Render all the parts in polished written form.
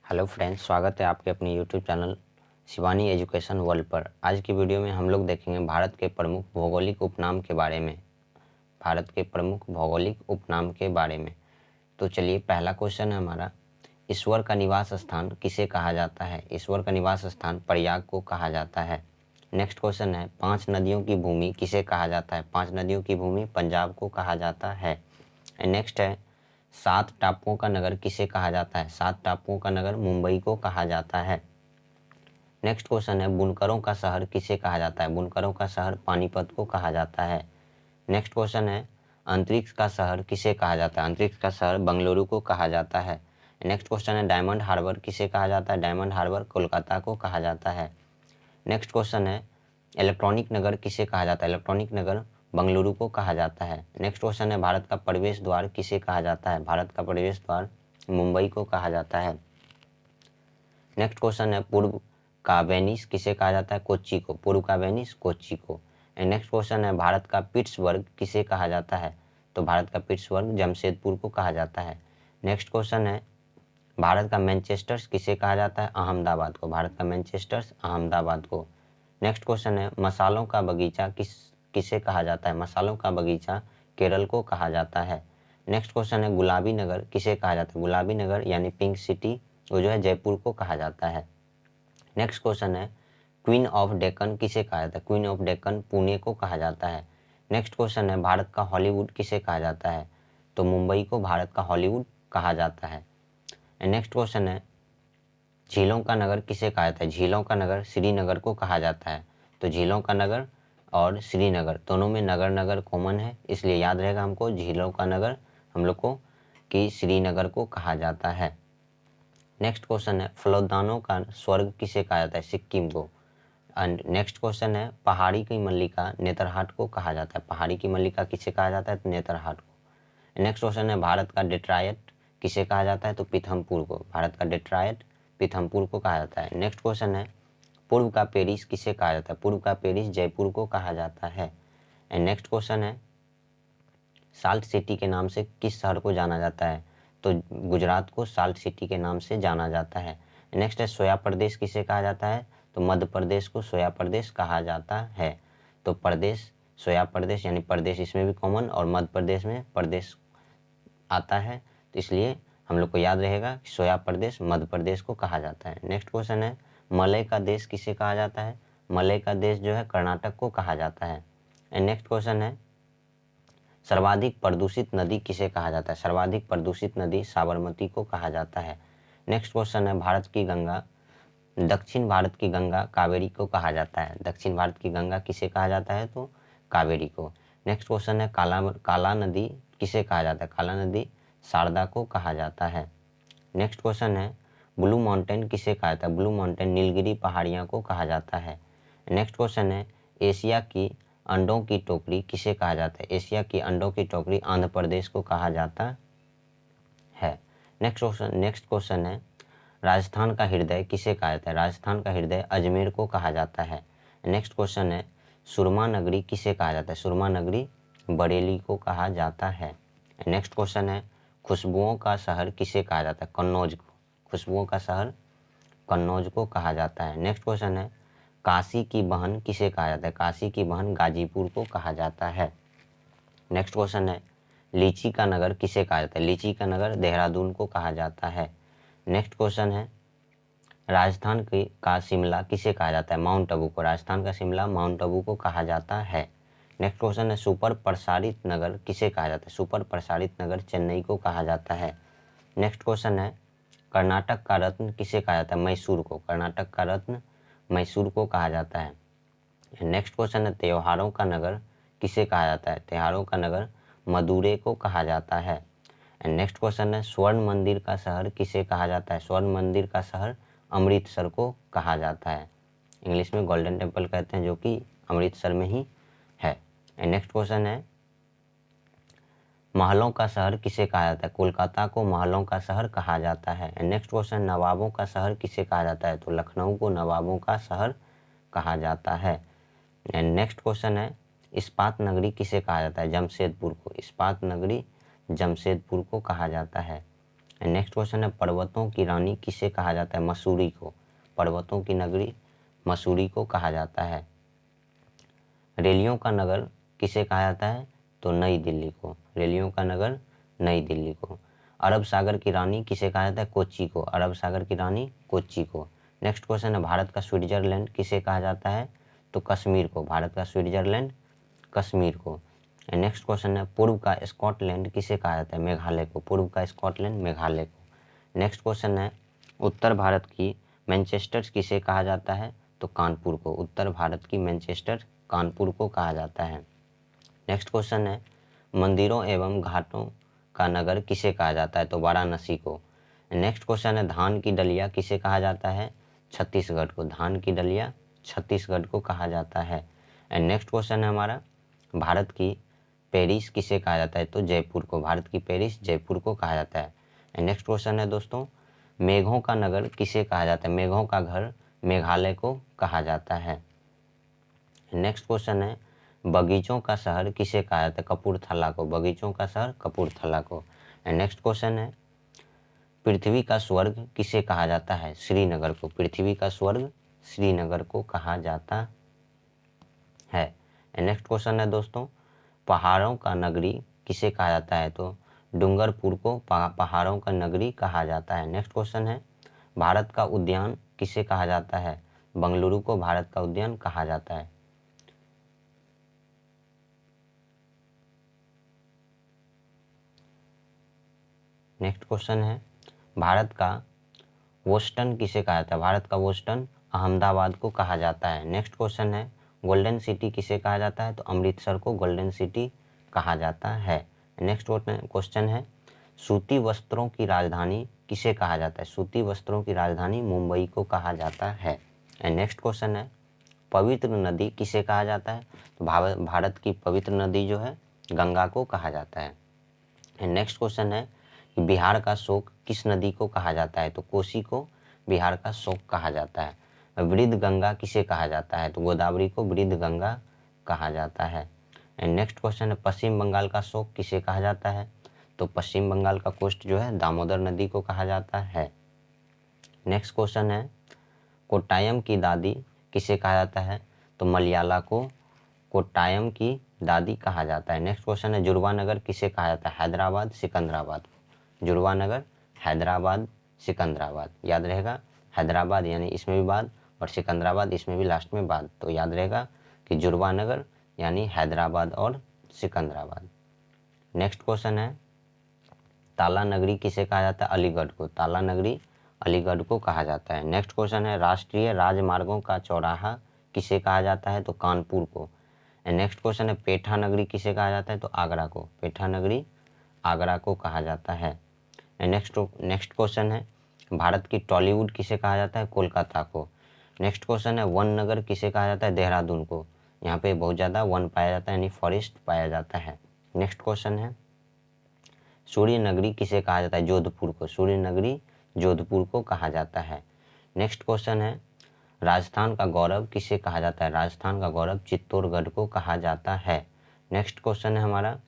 Hello friends, स्वागत है आपके अपने YouTube channel Shivani education world पर। आज की वीडियो में हम लोग देखेंगे भारत के प्रमुख भौगोलिक उपनाम के बारे में। भारत के प्रमुख भौगोलिक उपनाम के बारे में। तो चलिए, पहला क्वेश्चन है हमारा, ईश्वर का निवास स्थान किसे कहा जाता है? ईश्वर का निवास स्थान प्रयाग को कहा जाता है। नेक्स्ट क्वेश्चन है, 5 नदियों की भूमि किसे कहा जाता है? 5 नदियों की भूमि पंजाब को कहा जाता है। नेक्स्ट है, 7 टापुओं का नगर किसे कहा जाता है? 7 टापुओं का नगर मुंबई को कहा जाता है। नेक्स्ट क्वेश्चन है, बुनकरों का शहर किसे कहा जाता है? बुनकरों का शहर पानीपत को कहा जाता है। नेक्स्ट क्वेश्चन है, अंतरिक्ष का शहर किसे कहा जाता है? अंतरिक्ष का शहर बंगलुरु को कहा जाता है। नेक्स्ट क्वेश्चन है, डायमंड हार्बर किसे कहा जाता है? डायमंड हार्बर कोलकाता को कहा जाता है। नेक्स्ट क्वेश्चन है, इलेक्ट्रॉनिक नगर किसे कहा जाता है? इलेक्ट्रॉनिक नगर बंगलुरु को कहा जाता है। नेक्स्ट क्वेश्चन है, भारत का प्रवेश द्वार किसे कहा जाता है? भारत का प्रवेश द्वार मुंबई को कहा जाता है। नेक्स्ट क्वेश्चन है, पूर्व का वेनिस किसे कहा जाता है? कोच्चि को। पूर्व का वेनिस कोच्चि को। नेक्स्ट क्वेश्चन है, भारत का पिट्सबर्ग किसे कहा जाता है? तो भारत का पिट्सबर्ग जमशेदपुर को कहा जाता है। नेक्स्ट क्वेश्चन है, भारत का मैनचेस्टर किसे कहा जाता है? अहमदाबाद को। भारत का मैनचेस्टर अहमदाबाद को। नेक्स्ट क्वेश्चन है, मसालों का बगीचा किसे कहा जाता है? मसालों का बगीचा केरल को कहा जाता है। नेक्स्ट क्वेश्चन है, गुलाबी नगर किसे कहा जाता है? गुलाबी नगर यानी पिंक सिटी वो जो है जयपुर को कहा जाता है। नेक्स्ट क्वेश्चन है, क्वीन ऑफ डेक्कन किसे कहा जाता है? क्वीन ऑफ डेक्कन पुणे को कहा जाता है। नेक्स्ट क्वेश्चन है, भारत का हॉलीवुड किसे कहा जाता है? तो मुंबई को भारत का हॉलीवुड कहा जाता है। नेक्स्ट क्वेश्चन है, झीलों का नगर किसे कहा जाता है? झीलों का नगर श्रीनगर को कहा जाता है। तो झीलों का नगर और श्रीनगर दोनों में नगर नगर कॉमन है, इसलिए याद रहेगा हमको झीलों का नगर हम लोग को कि श्रीनगर को कहा जाता है। नेक्स्ट क्वेश्चन है, फलोदानों का स्वर्ग किसे कहा जाता है? सिक्किम को। एंड नेक्स्ट क्वेश्चन है, पहाड़ी की मल्लिका नेतरहाट को कहा जाता है। पहाड़ी की मल्लिका किसे कहा जाता है? तो नेतरहाट को। नेक्स्ट क्वेश्चन है, भारत का डेट्रायट किसे कहा जाता है? तो पीथमपुर को। भारत का डेट्रायट पीथमपुर को कहा जाता है। नेक्स्ट क्वेश्चन है, पूर्व का पेरिस किसे कहा जाता है? पूर्व का पेरिस जयपुर को कहा जाता है। एंड नेक्स्ट क्वेश्चन है, साल्ट सिटी के नाम से किस शहर को जाना जाता है? तो गुजरात को साल्ट सिटी के नाम से जाना जाता है। नेक्स्ट है, सोया प्रदेश किसे कहा जाता है? तो मध्य प्रदेश को सोया प्रदेश कहा जाता है। तो प्रदेश, सोया प्रदेश यानी प्रदेश इसमें भी कॉमन और मध्य प्रदेश में प्रदेश आता है, तो इसलिए हम लोग को याद रहेगा कि सोया प्रदेश मध्य प्रदेश को कहा जाता है। नेक्स्ट क्वेश्चन है, मलय का देश किसे कहा जाता है? मलय का देश जो है कर्नाटक को कहा जाता है। एंड नेक्स्ट क्वेश्चन है, सर्वाधिक प्रदूषित नदी किसे कहा जाता है? सर्वाधिक प्रदूषित नदी साबरमती को कहा जाता है। नेक्स्ट क्वेश्चन है, भारत की गंगा, दक्षिण भारत की गंगा कावेरी को कहा जाता है। दक्षिण भारत की गंगा किसे कहा जाता है? तो कावेरी को। नेक्स्ट क्वेश्चन है, काला नदी किसे कहा जाता है? काला नदी शारदा को कहा जाता है। नेक्स्ट क्वेश्चन है, ब्लू माउंटेन किसे कहा जाता है? ब्लू माउंटेन नीलगिरी पहाड़ियाँ को कहा जाता है। नेक्स्ट क्वेश्चन है, एशिया की अंडों की टोकरी किसे कहा जाता है? एशिया की अंडों की टोकरी आंध्र प्रदेश को कहा जाता है। नेक्स्ट क्वेश्चन है, राजस्थान का हृदय किसे कहा जाता है? राजस्थान का हृदय अजमेर को कहा जाता है। नेक्स्ट क्वेश्चन है, सुरमा नगरी किसे कहा जाता है? सुरमा नगरी बरेली को कहा जाता है। नेक्स्ट क्वेश्चन है, खुशबुओं का शहर किसे कहा जाता है? कन्नौज को। खुशबुओं का शहर कन्नौज को कहा जाता है। नेक्स्ट क्वेश्चन है, काशी की बहन किसे कहा जाता है? काशी की बहन गाजीपुर को कहा जाता है। नेक्स्ट क्वेश्चन है, लीची का नगर किसे कहा जाता है? लीची का नगर देहरादून को कहा जाता है। नेक्स्ट क्वेश्चन है, राजस्थान का शिमला किसे कहा जाता है? माउंट आबू को। राजस्थान का शिमला माउंट आबू को कहा जाता है। नेक्स्ट क्वेश्चन है, सुपर प्रसारित नगर किसे कहा जाता है? सुपर प्रसारित नगर चेन्नई को कहा जाता है। नेक्स्ट क्वेश्चन है, कर्नाटक का रत्न किसे कहा जाता है? मैसूर को। कर्नाटक का रत्न मैसूर को कहा जाता है। नेक्स्ट क्वेश्चन है, त्योहारों का नगर किसे कहा जाता है? त्योहारों का नगर मदुरै को कहा जाता है। एंड नेक्स्ट क्वेश्चन है, स्वर्ण मंदिर का शहर किसे कहा जाता है? स्वर्ण मंदिर का शहर अमृतसर को कहा जाता है। इंग्लिश में गोल्डन टेम्पल कहते हैं, जो कि अमृतसर में ही है। एंड नेक्स्ट क्वेश्चन है, महलों का शहर किसे कहा जाता है? कोलकाता को महलों का शहर कहा जाता है। एंड नेक्स्ट क्वेश्चन, नवाबों का शहर किसे कहा जाता है? तो लखनऊ को नवाबों का शहर कहा जाता है। एंड नेक्स्ट क्वेश्चन है, इस्पात नगरी किसे कहा जाता है? जमशेदपुर को। इस्पात नगरी जमशेदपुर को कहा जाता है। नेक्स्ट क्वेश्चन है पर्वतों की रानी किसे कहा जाता है? मसूरी को। पर्वतों की नगरी मसूरी को कहा जाता है। रेलियों का नगर किसे कहा जाता है? तो नई दिल्ली को। रेलियों का नगर नई दिल्ली को। अरब सागर की रानी किसे कहा जाता है? कोच्चि को। अरब सागर की रानी कोच्चि को। नेक्स्ट क्वेश्चन है भारत का स्विट्जरलैंड किसे कहा जाता है? तो कश्मीर को। भारत का स्विट्जरलैंड कश्मीर को। नेक्स्ट क्वेश्चन है पूर्व का स्कॉटलैंड किसे कहा जाता है? मेघालय को। पूर्व का स्कॉटलैंड मेघालय को। नेक्स्ट क्वेश्चन है उत्तर भारत की मैनचेस्टर किसे कहा जाता है? तो कानपुर को। उत्तर भारत की मैनचेस्टर कानपुर को कहा जाता है। नेक्स्ट क्वेश्चन है मंदिरों एवं घाटों का नगर किसे कहा जाता है? तो वाराणसी को। नेक्स्ट क्वेश्चन है धान की डलिया किसे कहा जाता है? छत्तीसगढ़ को। धान की डलिया छत्तीसगढ़ को कहा जाता है। एंड नेक्स्ट क्वेश्चन है हमारा भारत की पेरिस किसे कहा जाता है? तो जयपुर को। भारत की पेरिस जयपुर को कहा जाता है। एंड नेक्स्ट क्वेश्चन है दोस्तों मेघों का नगर किसे कहा जाता है? मेघों का घर मेघालय को कहा जाता है। नेक्स्ट क्वेश्चन है बगीचों का शहर किसे कहा जाता है? कपूरथला को। बगीचों का शहर कपूरथला को। एंड नेक्स्ट क्वेश्चन है पृथ्वी का स्वर्ग किसे कहा जाता है? श्रीनगर को। पृथ्वी का स्वर्ग श्रीनगर को कहा जाता है। नेक्स्ट क्वेश्चन है दोस्तों पहाड़ों का नगरी किसे कहा जाता है? तो डूंगरपुर को पहाड़ों का नगरी कहा जाता है। नेक्स्ट क्वेश्चन है भारत का उद्यान किसे कहा जाता है? बंगलुरु को भारत का उद्यान कहा जाता है। नेक्स्ट क्वेश्चन है भारत का बोस्टन किसे कहा जाता है? भारत का बोस्टन अहमदाबाद को कहा जाता है। नेक्स्ट क्वेश्चन है गोल्डन सिटी किसे कहा जाता है? तो अमृतसर को गोल्डन सिटी कहा जाता है। नेक्स्ट क्वेश्चन है सूती वस्त्रों की राजधानी किसे कहा जाता है? सूती वस्त्रों की राजधानी मुंबई को कहा जाता है। नेक्स्ट क्वेश्चन है पवित्र नदी किसे कहा जाता है? तो भारत की पवित्र नदी जो है गंगा को कहा जाता है। नेक्स्ट क्वेश्चन है कि बिहार का शोक किस नदी को कहा जाता है? तो कोसी को बिहार का शोक कहा जाता है। वृद्ध गंगा किसे कहा जाता है? तो गोदावरी को वृद्ध गंगा कहा जाता है। नेक्स्ट क्वेश्चन है पश्चिम बंगाल का शोक किसे कहा जाता है? तो पश्चिम बंगाल का कोस्ट जो है दामोदर नदी को कहा जाता है। नेक्स्ट क्वेश्चन है कोट्टायम की दादी किसे कहा जाता है? तो मलयाला को कोट्टायम की दादी कहा जाता है। नेक्स्ट क्वेश्चन है जुड़वा नगर किसे कहा जाता है? हैदराबाद सिकंदराबाद को। जुड़वा नगर हैदराबाद सिकंदराबाद याद रहेगा। हैदराबाद यानी इसमें भी बाद और सिकंदराबाद इसमें भी लास्ट में बाद, तो याद रहेगा कि जुड़वा नगर यानी हैदराबाद और सिकंदराबाद। नेक्स्ट क्वेश्चन है ताला नगरी किसे कहा जाता है? अलीगढ़ को। ताला नगरी अलीगढ़ को कहा जाता है। नेक्स्ट क्वेश्चन है राष्ट्रीय राजमार्गों का चौराहा किसे कहा जाता है? तो कानपुर को। नेक्स्ट क्वेश्चन है पेठा नगरी किसे कहा जाता है? तो आगरा को। पेठा नगरी आगरा को कहा जाता है। नेक्स्ट क्वेश्चन है भारत की टॉलीवुड किसे कहा जाता है? कोलकाता को। नेक्स्ट क्वेश्चन है वन नगर किसे कहा जाता है? देहरादून को। यहाँ पे बहुत ज़्यादा वन पाया जाता है यानी फॉरेस्ट पाया जाता है। नेक्स्ट क्वेश्चन है सूर्य नगरी किसे कहा जाता है? जोधपुर को। सूर्य नगरी जोधपुर को कहा जाता है। नेक्स्ट क्वेश्चन है राजस्थान का गौरव किसे कहा जाता है? राजस्थान का गौरव चित्तौड़गढ़ को कहा जाता है। नेक्स्ट क्वेश्चन है हमारा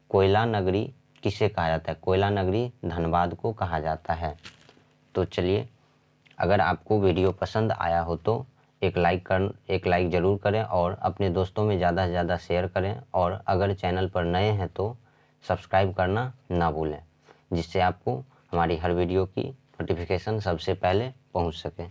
कोयला नगरी किसे कहा जाता है? कोयला नगरी धनबाद को कहा जाता है। तो चलिए अगर आपको वीडियो पसंद आया हो तो एक लाइक ज़रूर करें और अपने दोस्तों में ज़्यादा से ज़्यादा शेयर करें, और अगर चैनल पर नए हैं तो सब्सक्राइब करना ना भूलें, जिससे आपको हमारी हर वीडियो की नोटिफिकेशन सबसे पहले पहुंच सके।